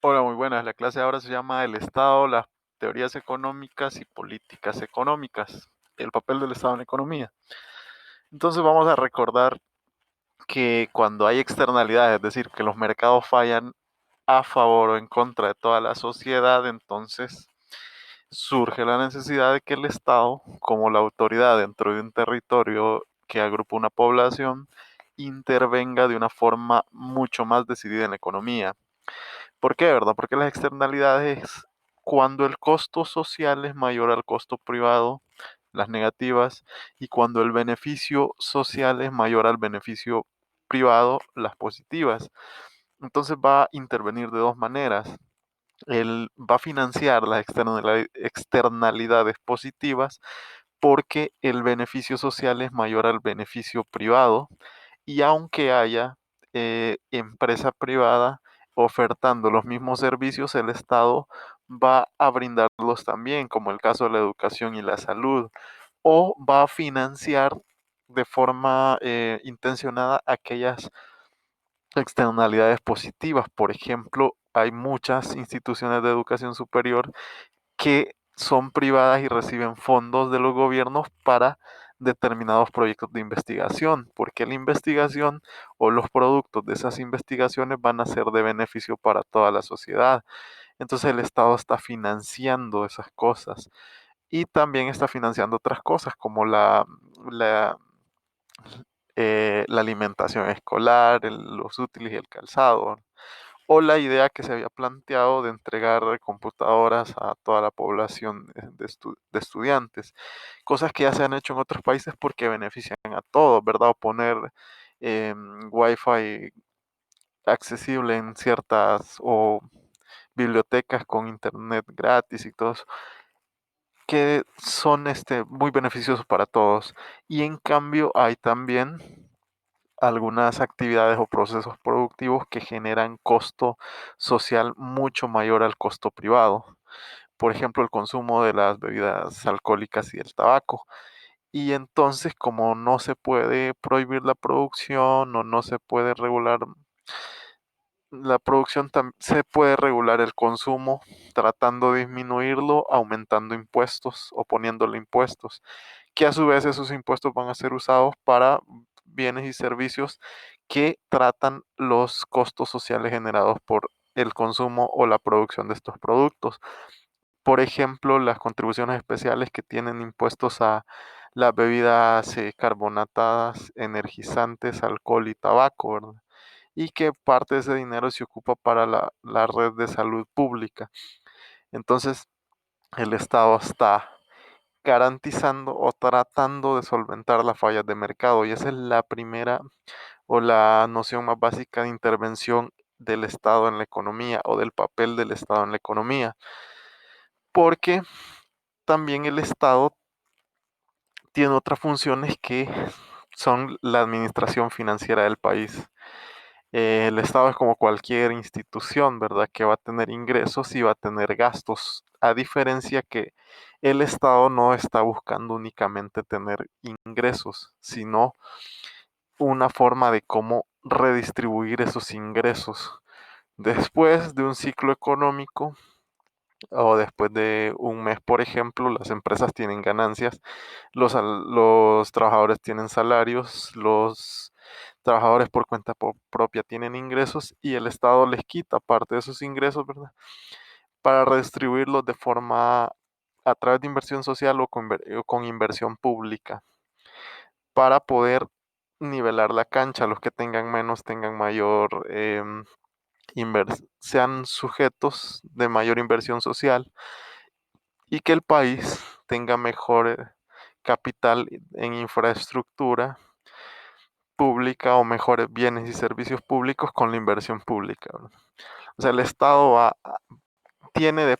Hola, muy buenas. La clase ahora se llama El Estado, las teorías económicas y políticas económicas, el papel del Estado en la economía. Entonces vamos a recordar que cuando hay externalidades, es decir, que los mercados fallan a favor o en contra de toda la sociedad, entonces surge la necesidad de que el Estado, como la autoridad dentro de un territorio que agrupa una población, intervenga de una forma mucho más decidida en la economía. ¿Por qué, verdad? Porque las externalidades es cuando el costo social es mayor al costo privado, las negativas, y cuando el beneficio social es mayor al beneficio privado, las positivas. Entonces va a intervenir de dos maneras. Él va a financiar las externalidades positivas porque el beneficio social es mayor al beneficio privado y aunque haya empresa privada ofertando los mismos servicios, el Estado va a brindarlos también, como el caso de la educación y la salud, o va a financiar de forma intencionada aquellas externalidades positivas. Por ejemplo, hay muchas instituciones de educación superior que son privadas y reciben fondos de los gobiernos para determinados proyectos de investigación, porque la investigación o los productos de esas investigaciones van a ser de beneficio para toda la sociedad. Entonces el Estado está financiando esas cosas y también está financiando otras cosas como la, la alimentación escolar, los útiles y el calzado, o la idea que se había planteado de entregar computadoras a toda la población de estudiantes, cosas que ya se han hecho en otros países porque benefician a todos, ¿verdad? O poner Wi-Fi accesible en ciertas o bibliotecas con internet gratis y todo eso, que son muy beneficiosos para todos. Y en cambio hay también algunas actividades o procesos productivos que generan costo social mucho mayor al costo privado. Por ejemplo, el consumo de las bebidas alcohólicas y el tabaco. Y entonces, como no se puede prohibir la producción o no se puede regular la producción, se puede regular el consumo tratando de disminuirlo, aumentando impuestos o poniéndole impuestos, que a su vez esos impuestos van a ser usados para bienes y servicios que tratan los costos sociales generados por el consumo o la producción de estos productos. Por ejemplo, las contribuciones especiales que tienen impuestos a las bebidas carbonatadas, energizantes, alcohol y tabaco, ¿verdad? Y que parte de ese dinero se ocupa para la red de salud pública. Entonces, el Estado está garantizando o tratando de solventar las fallas de mercado y esa es la primera o la noción más básica de intervención del Estado en la economía o del papel del Estado en la economía, porque también el Estado tiene otras funciones que son la administración financiera del país. El Estado es como cualquier institución, ¿verdad? Que va a tener ingresos y va a tener gastos, a diferencia que el Estado no está buscando únicamente tener ingresos, sino una forma de cómo redistribuir esos ingresos. Después de un ciclo económico o después de un mes, por ejemplo, las empresas tienen ganancias, los trabajadores tienen salarios, los trabajadores por cuenta propia tienen ingresos y el Estado les quita parte de esos ingresos, ¿verdad? Para redistribuirlos de forma a través de inversión social o con inversión pública, para poder nivelar la cancha, los que tengan menos tengan mayor, sean sujetos de mayor inversión social y que el país tenga mejor capital en infraestructura pública o mejores bienes y servicios públicos con la inversión pública, ¿verdad? O sea, el Estado tiene de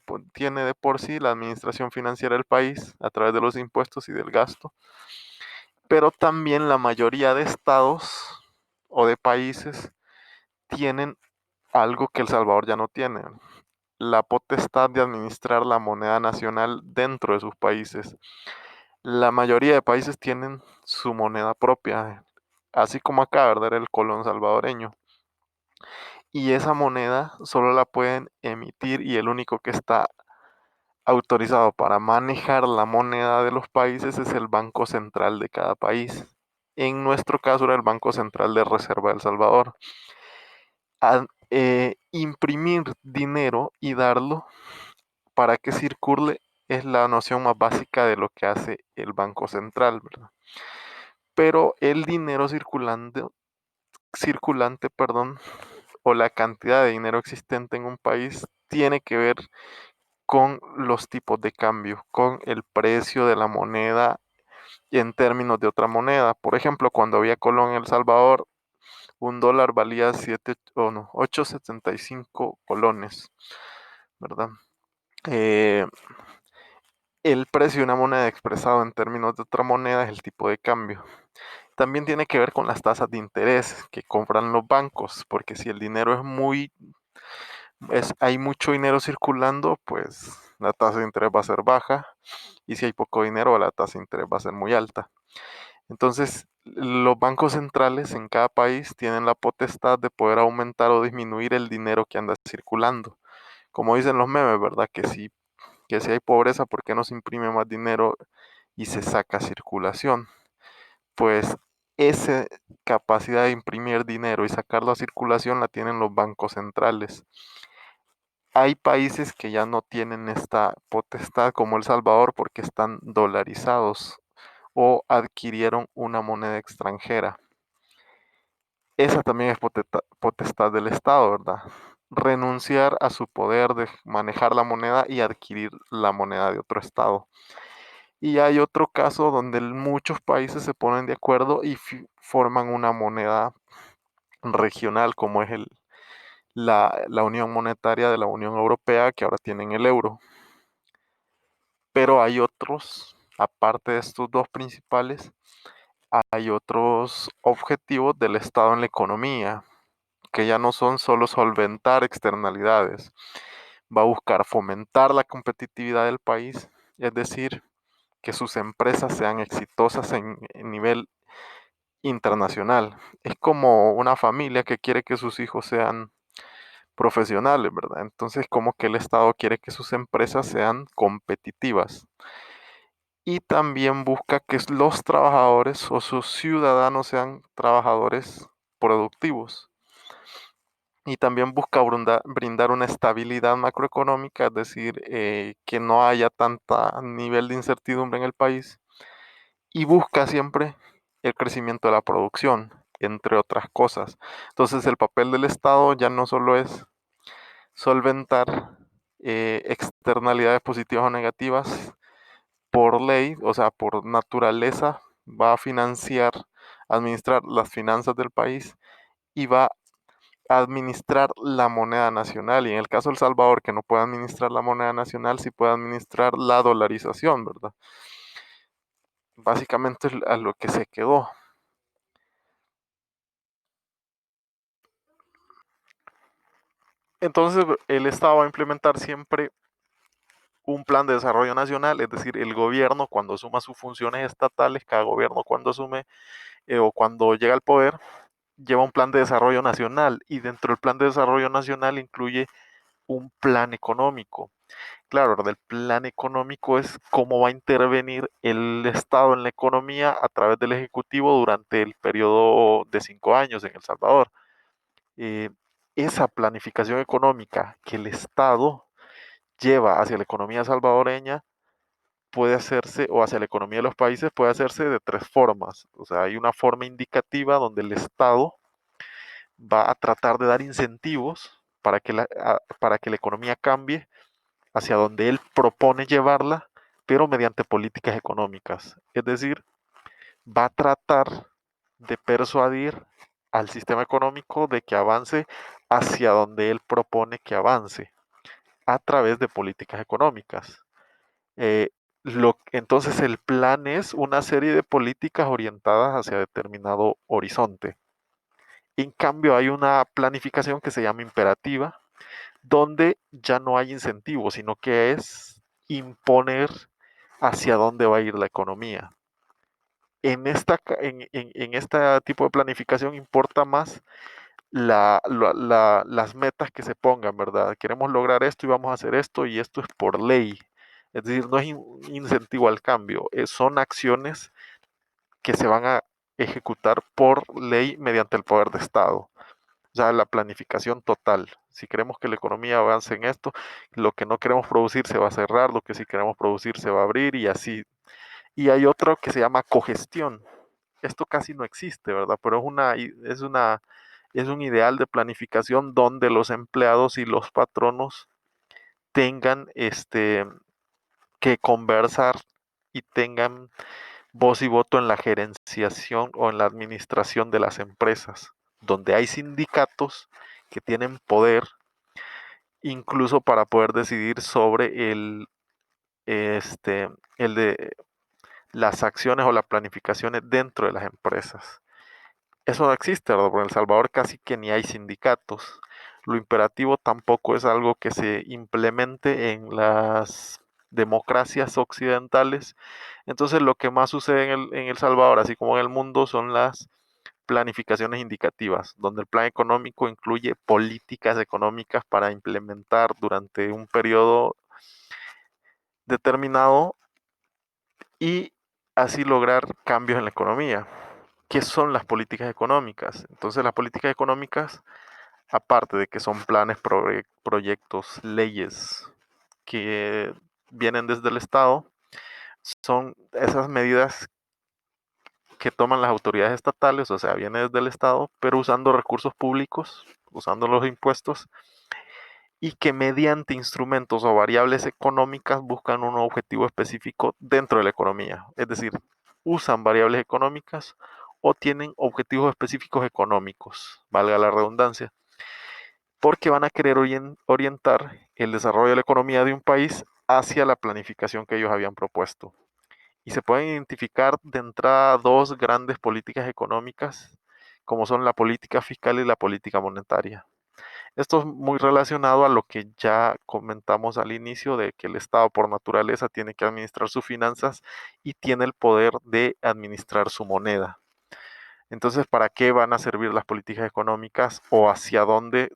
por sí la administración financiera del país a través de los impuestos y del gasto, pero también la mayoría de estados o de países tienen algo que El Salvador ya no tiene, la potestad de administrar la moneda nacional dentro de sus países. La mayoría de países tienen su moneda propia, así como acá, ¿verdad? Era el colón salvadoreño. y esa moneda solo la pueden emitir y el único que está autorizado para manejar la moneda de los países es el Banco Central de cada país. En nuestro caso era el Banco Central de Reserva de El Salvador. Imprimir dinero y darlo para que circule es la noción más básica de lo que hace el Banco Central, ¿verdad? Pero el dinero circulante, perdón, o la cantidad de dinero existente en un país tiene que ver con los tipos de cambio, con el precio de la moneda en términos de otra moneda. Por ejemplo, cuando había colón en El Salvador, un dólar valía 8.75 colones, ¿verdad? Eh, el precio de una moneda expresado en términos de otra moneda es el tipo de cambio. También tiene que ver con las tasas de interés que cobran los bancos, porque si el dinero hay mucho dinero circulando, pues la tasa de interés va a ser baja, y si hay poco dinero, la tasa de interés va a ser muy alta. Entonces, los bancos centrales en cada país tienen la potestad de poder aumentar o disminuir el dinero que anda circulando. Como dicen los memes, ¿verdad? Que si hay pobreza, ¿por qué no se imprime más dinero y se saca a circulación? Pues esa capacidad de imprimir dinero y sacarlo a circulación la tienen los bancos centrales. Hay países que ya no tienen esta potestad, como El Salvador, porque están dolarizados o adquirieron una moneda extranjera. Esa también es potestad del Estado, ¿verdad? Renunciar a su poder de manejar la moneda y adquirir la moneda de otro Estado. Y hay otro caso donde muchos países se ponen de acuerdo y forman una moneda regional, como es la Unión Monetaria de la Unión Europea, que ahora tienen el euro. Pero hay otros, aparte de estos dos principales, hay otros objetivos del Estado en la economía, que ya no son solo solventar externalidades. Va a buscar fomentar la competitividad del país, es decir, que sus empresas sean exitosas en nivel internacional. Es como una familia que quiere que sus hijos sean profesionales, ¿verdad? Entonces, como que el Estado quiere que sus empresas sean competitivas. Y también busca que los trabajadores o sus ciudadanos sean trabajadores productivos. Y también busca brindar una estabilidad macroeconómica, es decir, que no haya tanta nivel de incertidumbre en el país. Y busca siempre el crecimiento de la producción, entre otras cosas. Entonces el papel del Estado ya no solo es solventar externalidades positivas o negativas por ley, o sea, por naturaleza, va a administrar las finanzas del país y va a administrar la moneda nacional. Y en el caso de El Salvador, que no puede administrar la moneda nacional, sí puede administrar la dolarización, ¿verdad? Básicamente es a lo que se quedó. Entonces, el Estado va a implementar siempre un plan de desarrollo nacional, es decir, el gobierno cuando asuma sus funciones estatales, cada gobierno cuando asume o cuando llega al poder, lleva un plan de desarrollo nacional y dentro del plan de desarrollo nacional incluye un plan económico. Claro, el plan económico es cómo va a intervenir el Estado en la economía a través del Ejecutivo durante el periodo de 5 años en El Salvador. Eh, esa planificación económica que el Estado lleva hacia la economía salvadoreña puede hacerse, o hacia la economía de los países, puede hacerse de tres formas. O sea, hay una forma indicativa donde el Estado va a tratar de dar incentivos para que la economía cambie hacia donde él propone llevarla, pero mediante políticas económicas. Es decir, va a tratar de persuadir al sistema económico de que avance hacia donde él propone que avance a través de políticas económicas. Entonces el plan es una serie de políticas orientadas hacia determinado horizonte. En cambio hay una planificación que se llama imperativa, donde ya no hay incentivos, sino que es imponer hacia dónde va a ir la economía. En este tipo de planificación importa más las metas que se pongan, ¿verdad? Queremos lograr esto y vamos a hacer esto y esto es por ley. Es decir, no es un incentivo al cambio, son acciones que se van a ejecutar por ley mediante el poder de Estado. O sea, la planificación total. Si queremos que la economía avance en esto, lo que no queremos producir se va a cerrar, lo que sí queremos producir se va a abrir y así. Y hay otro que se llama cogestión. Esto casi no existe, ¿verdad? Pero es un ideal de planificación donde los empleados y los patronos tengan que conversar y tengan voz y voto en la gerenciación o en la administración de las empresas, donde hay sindicatos que tienen poder incluso para poder decidir sobre este, el de las acciones o las planificaciones dentro de las empresas. Eso no existe, ¿verdad? Porque en El Salvador casi que ni hay sindicatos. Lo imperativo tampoco es algo que se implemente en las democracias occidentales. Entonces lo que más sucede en El Salvador, así como en el mundo, son las planificaciones indicativas, donde el plan económico incluye políticas económicas para implementar durante un periodo determinado y así lograr cambios en la economía. ¿Qué son las políticas económicas? Entonces las políticas económicas, aparte de que son planes, proyectos, leyes que vienen desde el Estado, son esas medidas que toman las autoridades estatales, o sea, viene desde el Estado, pero usando recursos públicos, usando los impuestos, y que mediante instrumentos o variables económicas buscan un objetivo específico dentro de la economía. Es decir, usan variables económicas o tienen objetivos específicos económicos, valga la redundancia, porque van a querer orientar el desarrollo de la economía de un país hacia la planificación que ellos habían propuesto. Y se pueden identificar de entrada dos grandes políticas económicas, como son la política fiscal y la política monetaria. Esto es muy relacionado a lo que ya comentamos al inicio de que el Estado por naturaleza tiene que administrar sus finanzas y tiene el poder de administrar su moneda. Entonces, ¿para qué van a servir las políticas económicas o hacia dónde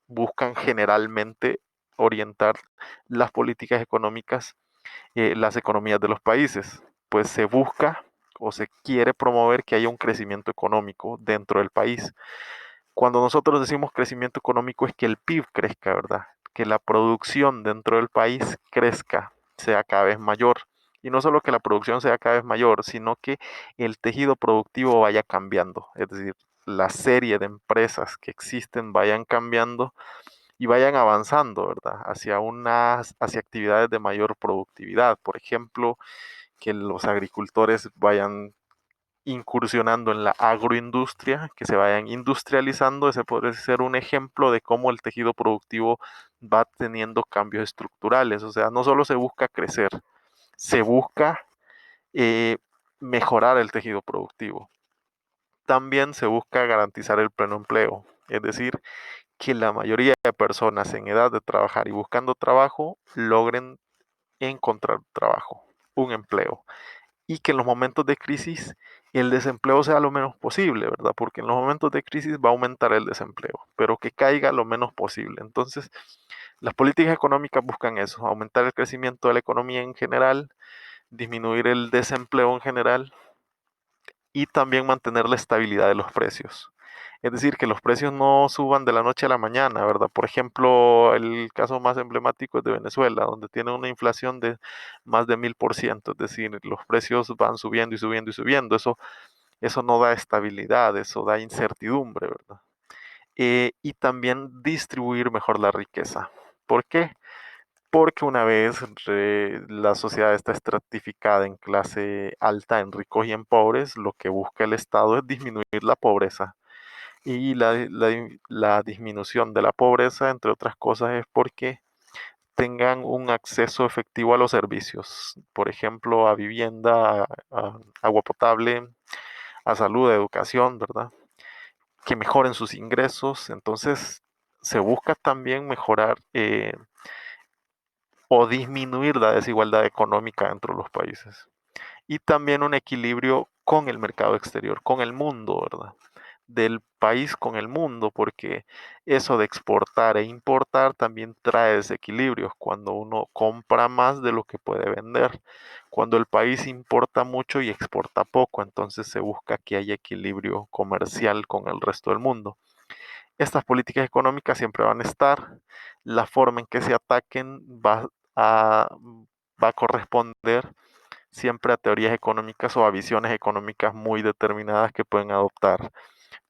buscan generalmente orientar las políticas económicas, las economías de los países? Pues se busca o se quiere promover que haya un crecimiento económico dentro del país. Cuando nosotros decimos crecimiento económico es que el PIB crezca, ¿verdad? Que la producción dentro del país crezca, sea cada vez mayor. Y no solo que la producción sea cada vez mayor, sino que el tejido productivo vaya cambiando. Es decir, la serie de empresas que existen vayan cambiando y vayan avanzando, ¿verdad? Hacia actividades de mayor productividad. Por ejemplo, que los agricultores vayan incursionando en la agroindustria, que se vayan industrializando. Ese puede ser un ejemplo de cómo el tejido productivo va teniendo cambios estructurales. O sea, no solo se busca crecer, se busca eh, mejorar el tejido productivo. También se busca garantizar el pleno empleo, es decir, que la mayoría de personas en edad de trabajar y buscando trabajo logren encontrar trabajo, un empleo, y que en los momentos de crisis el desempleo sea lo menos posible, ¿verdad? Porque en los momentos de crisis va a aumentar el desempleo, pero que caiga lo menos posible. Entonces, las políticas económicas buscan eso, aumentar el crecimiento de la economía en general, disminuir el desempleo en general y también mantener la estabilidad de los precios. Es decir, que los precios no suban de la noche a la mañana, ¿verdad? Por ejemplo, el caso más emblemático es de Venezuela, donde tiene una inflación de más de 1000%, es decir, los precios van subiendo y subiendo y subiendo. Eso no da estabilidad, eso da incertidumbre, ¿verdad? Y también distribuir mejor la riqueza. ¿Por qué? Porque una vez la sociedad está estratificada en clase alta, en ricos y en pobres, lo que busca el Estado es disminuir la pobreza. Y la disminución de la pobreza, entre otras cosas, es porque tengan un acceso efectivo a los servicios, por ejemplo, a vivienda, a agua potable, a salud, a educación, ¿verdad? Que mejoren sus ingresos. Entonces, se busca también mejorar o disminuir la desigualdad económica entre los países. Y también un equilibrio con el mercado exterior, con el mundo, ¿verdad? del país con el mundo, porque eso de exportar e importar también trae desequilibrios cuando uno compra más de lo que puede vender. Cuando el país importa mucho y exporta poco, entonces se busca que haya equilibrio comercial con el resto del mundo. Estas políticas económicas siempre van a estar. La forma en que se ataquen a, va a corresponder siempre a teorías económicas o a visiones económicas muy determinadas que pueden adoptar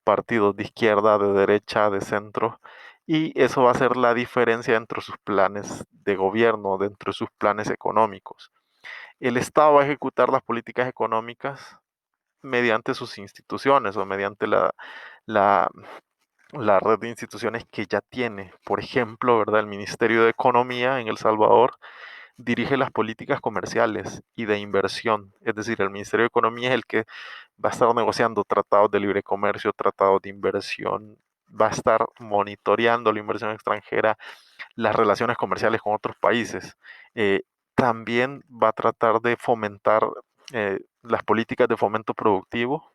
partidos de izquierda, de derecha, de centro, y eso va a ser la diferencia entre sus planes de gobierno, dentro de sus planes económicos. El Estado va a ejecutar las políticas económicas mediante sus instituciones o mediante la, la red de instituciones que ya tiene. Por ejemplo, ¿verdad? El Ministerio de Economía en El Salvador dirige las políticas comerciales y de inversión. Es decir, el Ministerio de Economía es el que va a estar negociando tratados de libre comercio, tratados de inversión, va a estar monitoreando la inversión extranjera, las relaciones comerciales con otros países. Eh, También va a tratar de fomentar las políticas de fomento productivo,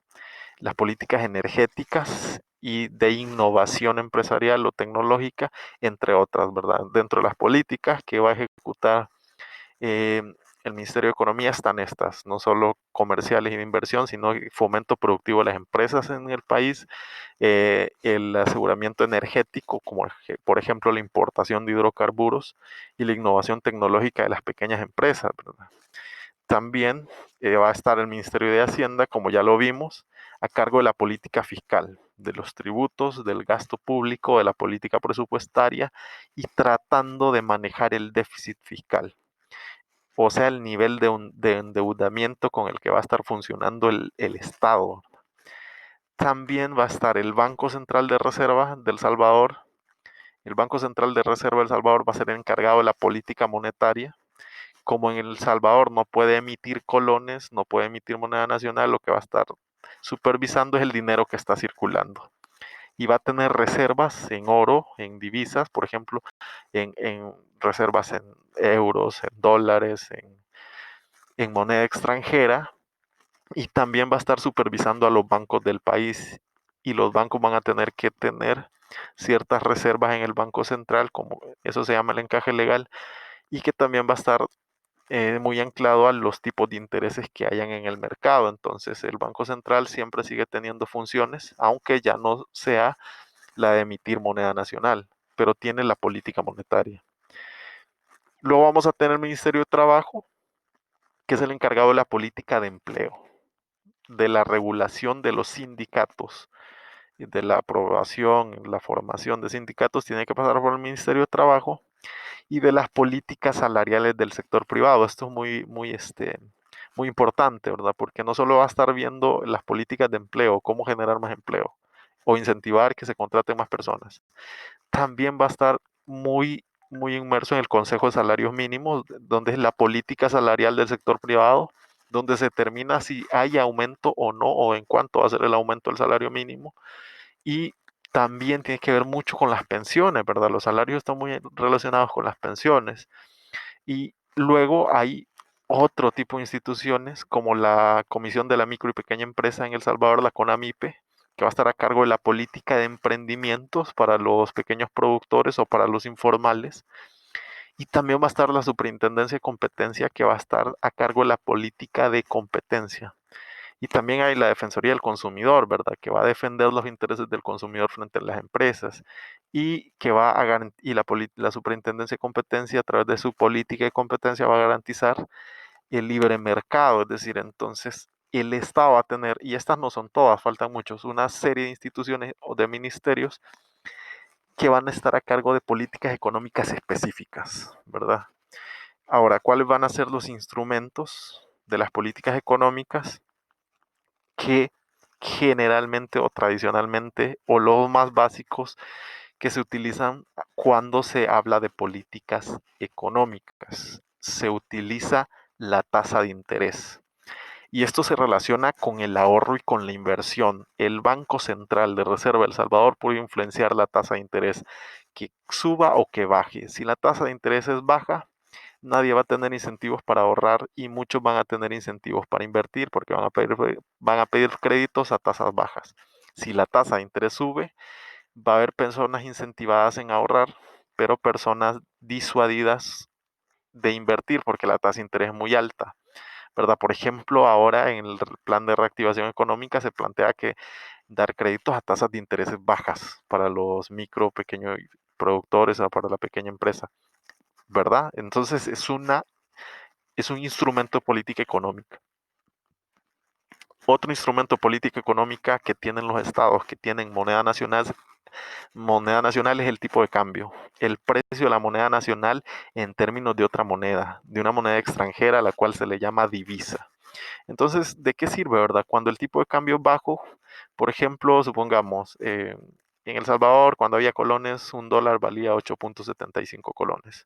las políticas energéticas y de innovación empresarial o tecnológica, entre otras, ¿verdad? Dentro de las políticas que va a ejecutar eh, el Ministerio de Economía están estas, no solo comerciales y de inversión, sino fomento productivo de las empresas en el país, el aseguramiento energético, como por ejemplo la importación de hidrocarburos y la innovación tecnológica de las pequeñas empresas, ¿verdad? También va a estar el Ministerio de Hacienda, como ya lo vimos, a cargo de la política fiscal, de los tributos, del gasto público, de la política presupuestaria y tratando de manejar el déficit fiscal, o sea, el nivel de endeudamiento con el que va a estar funcionando el Estado. También va a estar el Banco Central de Reserva del Salvador. El Banco Central de Reserva del Salvador va a ser el encargado de la política monetaria. Como en El Salvador no puede emitir colones, no puede emitir moneda nacional, lo que va a estar supervisando es el dinero que está circulando. Y va a tener reservas en oro, en divisas, por ejemplo, en reservas en euros, en dólares, en moneda extranjera, y también va a estar supervisando a los bancos del país, y los bancos van a tener que tener ciertas reservas en el Banco Central, como eso se llama el encaje legal, y que también va a estar muy anclado a los tipos de intereses que hayan en el mercado. Entonces el Banco Central siempre sigue teniendo funciones, aunque ya no sea la de emitir moneda nacional, pero tiene la política monetaria. Luego vamos a tener el Ministerio de Trabajo, que es el encargado de la política de empleo, de la regulación de los sindicatos, de la aprobación, la formación de sindicatos tiene que pasar por el Ministerio de Trabajo, y de las políticas salariales del sector privado. Esto es muy importante, ¿verdad? Porque no solo va a estar viendo las políticas de empleo, cómo generar más empleo o incentivar que se contraten más personas, también va a estar muy inmerso en el Consejo de Salarios Mínimos, donde es la política salarial del sector privado, donde se determina si hay aumento o no, o en cuánto va a ser el aumento del salario mínimo. Y también tiene que ver mucho con las pensiones, ¿verdad? Los salarios están muy relacionados con las pensiones. Y luego hay otro tipo de instituciones como la Comisión de la Micro y Pequeña Empresa en El Salvador, la CONAMIPE, que va a estar a cargo de la política de emprendimientos para los pequeños productores o para los informales. Y también va a estar la Superintendencia de Competencia, que va a estar a cargo de la política de competencia. Y también hay la Defensoría del Consumidor, ¿verdad? Que va a defender los intereses del consumidor frente a las empresas y que va a y la Superintendencia de Competencia a través de su política de competencia va a garantizar el libre mercado, es decir, entonces el Estado va a tener, y estas no son todas, faltan muchos, una serie de instituciones o de ministerios que van a estar a cargo de políticas económicas específicas, ¿verdad? Ahora, ¿cuáles van a ser los instrumentos de las políticas económicas que generalmente o tradicionalmente o los más básicos que se utilizan cuando se habla de políticas económicas? Se utiliza la tasa de interés. Y esto se relaciona con el ahorro y con la inversión. El Banco Central de Reserva de El Salvador puede influenciar la tasa de interés, que suba o que baje. Si la tasa de interés es baja, nadie va a tener incentivos para ahorrar y muchos van a tener incentivos para invertir porque van a pedir créditos a tasas bajas. Si la tasa de interés sube, va a haber personas incentivadas en ahorrar, pero personas disuadidas de invertir porque la tasa de interés es muy alta, ¿verdad? Por ejemplo, ahora en el plan de reactivación económica se plantea que dar créditos a tasas de intereses bajas para los micro, pequeños productores o para la pequeña empresa, ¿verdad? Entonces es un instrumento de política económica. Otro instrumento de política económica que tienen los estados que tienen moneda nacional es el tipo de cambio. El precio de la moneda nacional en términos de otra moneda, de una moneda extranjera a la cual se le llama divisa. Entonces, ¿de qué sirve, verdad? Cuando el tipo de cambio es bajo, por ejemplo, supongamos, en El Salvador, cuando había colones, un dólar valía 8.75 colones.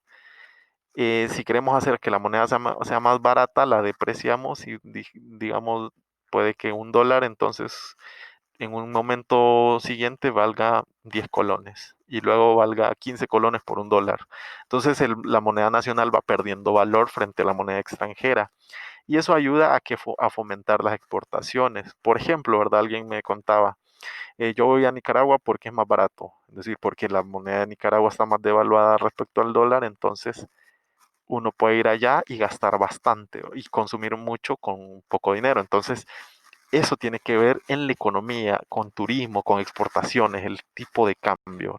Si queremos hacer que la moneda sea más barata, la depreciamos y digamos, puede que un dólar entonces en un momento siguiente valga 10 colones y luego valga 15 colones por un dólar. Entonces la moneda nacional va perdiendo valor frente a la moneda extranjera y eso ayuda a fomentar las exportaciones. Por ejemplo, ¿verdad? Alguien me contaba, yo voy a Nicaragua porque es más barato, es decir, porque la moneda de Nicaragua está más devaluada respecto al dólar, entonces uno puede ir allá y gastar bastante y consumir mucho con poco dinero. Entonces, eso tiene que ver en la economía, con turismo, con exportaciones, el tipo de cambio.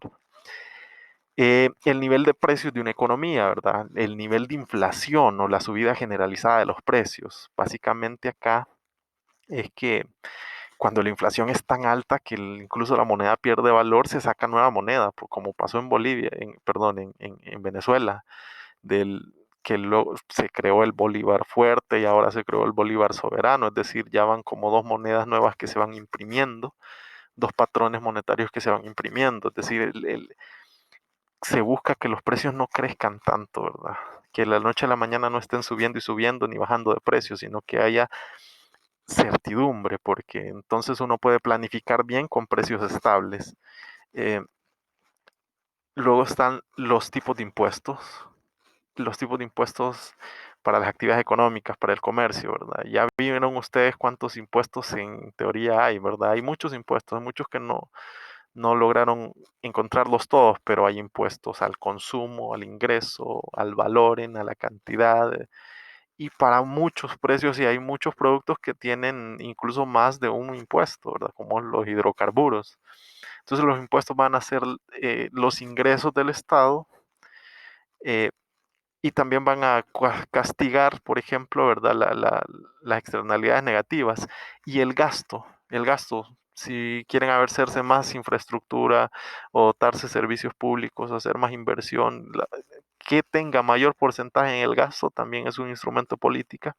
El nivel de precios de una economía, ¿verdad? El nivel de inflación o la subida generalizada de los precios. Básicamente acá es que cuando la inflación es tan alta que incluso la moneda pierde valor, se saca nueva moneda, como pasó en Bolivia, perdón, en Venezuela, del que luego se creó el bolívar fuerte y ahora se creó el bolívar soberano, es decir, ya van como dos monedas nuevas que se van imprimiendo, dos patrones monetarios que se van imprimiendo, es decir, se busca que los precios no crezcan tanto, ¿verdad? Que de la noche a la mañana no estén subiendo y subiendo ni bajando de precios, sino que haya certidumbre, porque entonces uno puede planificar bien con precios estables. Eh, Luego están los tipos de impuestos para las actividades económicas, para el comercio, ¿verdad? Ya vieron ustedes cuántos impuestos en teoría hay, ¿verdad? Hay muchos impuestos, hay muchos que no lograron encontrarlos todos, pero hay impuestos al consumo, al ingreso, al valor, a la cantidad, y para muchos precios, y hay muchos productos que tienen incluso más de un impuesto, ¿verdad? Como los hidrocarburos. Entonces los impuestos van a ser los ingresos del Estado, eh, y también van a castigar, por ejemplo, ¿verdad? Las externalidades negativas y el gasto. Si quieren hacerse más infraestructura o darse servicios públicos, hacer más inversión, que tenga mayor porcentaje en el gasto también es un instrumento política.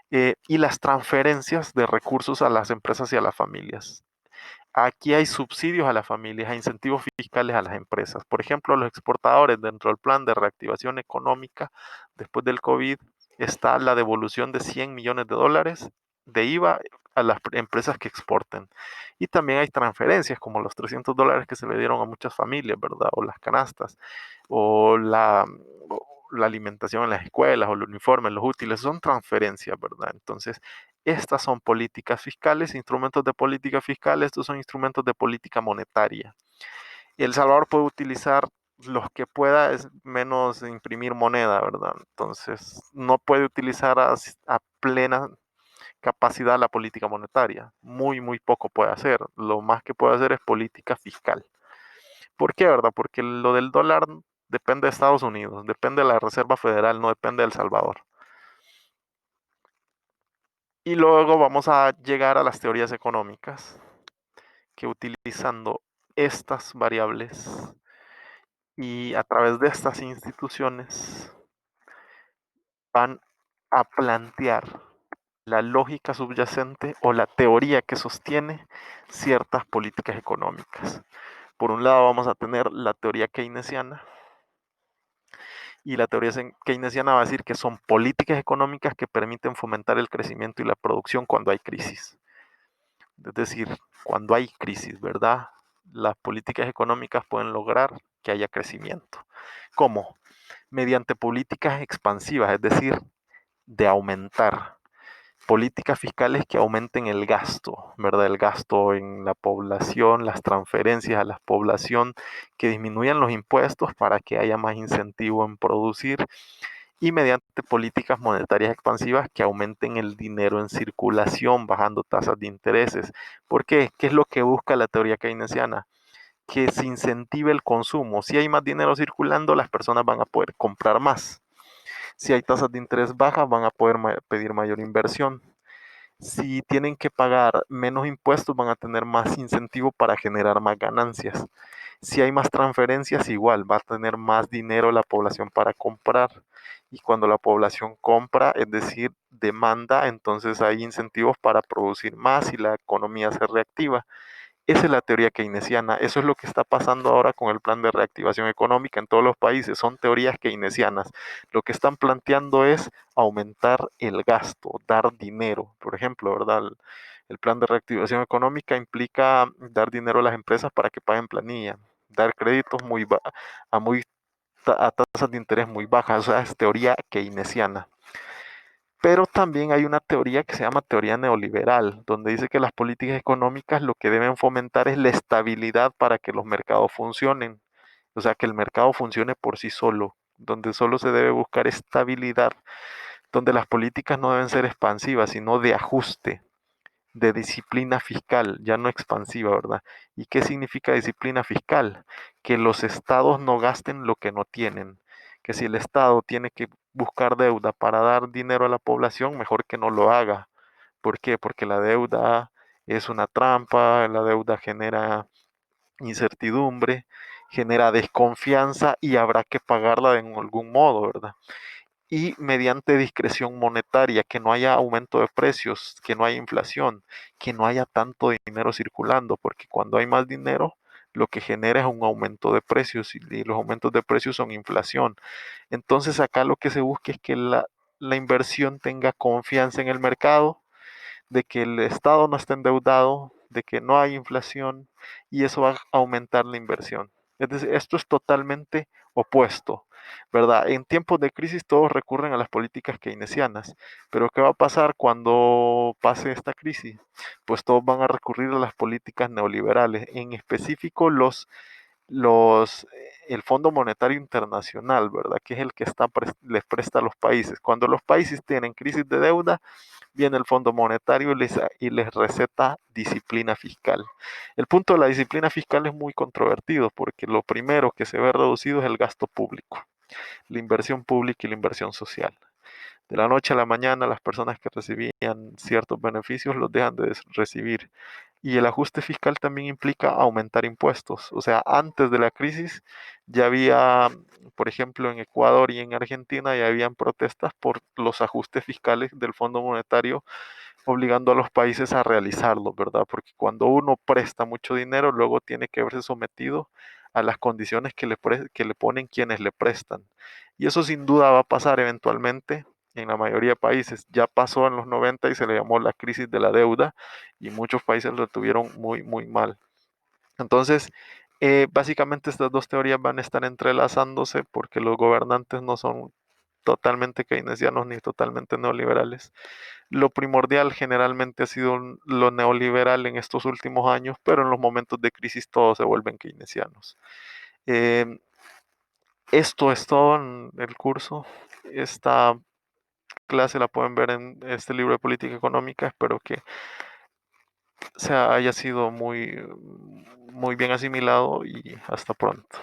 Y las transferencias de recursos a las empresas y a las familias. Aquí hay subsidios a las familias, hay incentivos fiscales a las empresas. Por ejemplo, los exportadores dentro del plan de reactivación económica después del COVID está la devolución de 100 millones de dólares de IVA a las empresas que exporten. Y también hay transferencias como los 300 dólares que se le dieron a muchas familias, ¿verdad? O las canastas, o la alimentación en las escuelas, o el uniforme, los útiles, son transferencias, ¿verdad? Entonces, estas son políticas fiscales, instrumentos de política fiscal, estos son instrumentos de política monetaria. Y El Salvador puede utilizar los que pueda, es menos imprimir moneda, ¿verdad? Entonces, no puede utilizar a plena capacidad la política monetaria. Muy, muy poco puede hacer. Lo más que puede hacer es política fiscal. ¿Por qué, verdad? Porque lo del dólar depende de Estados Unidos, depende de la Reserva Federal, no depende de El Salvador. Y luego vamos a llegar a las teorías económicas, que utilizando estas variables y a través de estas instituciones van a plantear la lógica subyacente o la teoría que sostiene ciertas políticas económicas. Por un lado vamos a tener la teoría keynesiana, y la teoría keynesiana va a decir que son políticas económicas que permiten fomentar el crecimiento y la producción cuando hay crisis. Es decir, cuando hay crisis, ¿verdad? Las políticas económicas pueden lograr que haya crecimiento. ¿Cómo? Mediante políticas expansivas, es decir, de aumentar. políticas fiscales que aumenten el gasto, ¿verdad? El gasto en la población, las transferencias a la población, que disminuyan los impuestos para que haya más incentivo en producir y mediante políticas monetarias expansivas que aumenten el dinero en circulación, bajando tasas de intereses. ¿Por qué? ¿Qué es lo que busca la teoría keynesiana? Que se incentive el consumo. Si hay más dinero circulando, las personas van a poder comprar más. Si hay tasas de interés bajas, van a poder pedir mayor inversión. Si tienen que pagar menos impuestos, van a tener más incentivo para generar más ganancias. Si hay más transferencias, igual va a tener más dinero la población para comprar. Y cuando la población compra, es decir, demanda, entonces hay incentivos para producir más y la economía se reactiva. Esa es la teoría keynesiana. Eso es lo que está pasando ahora con el plan de reactivación económica en todos los países. Son teorías keynesianas. Lo que están planteando es aumentar el gasto, dar dinero. Por ejemplo, ¿verdad? El plan de reactivación económica implica dar dinero a las empresas para que paguen planilla, dar créditos a, muy, a tasas de interés muy bajas. O sea, es teoría keynesiana. Pero también hay una teoría que se llama teoría neoliberal, donde dice que las políticas económicas lo que deben fomentar es la estabilidad para que los mercados funcionen. O sea, que el mercado funcione por sí solo, donde solo se debe buscar estabilidad, donde las políticas no deben ser expansivas, sino de ajuste, de disciplina fiscal, ya no expansiva, ¿verdad? ¿Y qué significa disciplina fiscal? Que los estados no gasten lo que no tienen, que si el estado tiene que buscar deuda para dar dinero a la población, mejor que no lo haga. ¿Por qué? Porque la deuda es una trampa, la deuda genera incertidumbre, genera desconfianza y habrá que pagarla de algún modo, ¿verdad? Y mediante discreción monetaria, que no haya aumento de precios, que no haya inflación, que no haya tanto dinero circulando, porque cuando hay más dinero, lo que genera es un aumento de precios y los aumentos de precios son inflación. Entonces acá lo que se busca es que la inversión tenga confianza en el mercado, de que el Estado no está endeudado, de que no hay inflación y eso va a aumentar la inversión. Es decir, esto es totalmente opuesto, ¿verdad? En tiempos de crisis todos recurren a las políticas keynesianas, pero ¿qué va a pasar cuando pase esta crisis? Pues todos van a recurrir a las políticas neoliberales, en específico el Fondo Monetario Internacional, ¿verdad? Que es el que les presta a los países. Cuando los países tienen crisis de deuda, viene el Fondo Monetario y les receta disciplina fiscal. El punto de la disciplina fiscal es muy controvertido porque lo primero que se ve reducido es el gasto público, la inversión pública y la inversión social. De la noche a la mañana las personas que recibían ciertos beneficios los dejan de recibir. Y el ajuste fiscal también implica aumentar impuestos. O sea, antes de la crisis ya había, por ejemplo, en Ecuador y en Argentina ya habían protestas por los ajustes fiscales del Fondo Monetario obligando a los países a realizarlo, ¿verdad? Porque cuando uno presta mucho dinero, luego tiene que verse sometido a las condiciones que le ponen quienes le prestan. Y eso sin duda va a pasar eventualmente en la mayoría de países. Ya pasó en los 90 y se le llamó la crisis de la deuda y muchos países lo tuvieron muy, muy mal. Entonces, básicamente estas dos teorías van a estar entrelazándose porque los gobernantes no son totalmente keynesianos ni totalmente neoliberales. Lo primordial generalmente ha sido lo neoliberal en estos últimos años, pero en los momentos de crisis todos se vuelven keynesianos. Eh, Esto es todo en el curso. Esta clase la pueden ver en este libro de política económica. Espero que haya sido muy, muy bien asimilado y hasta pronto.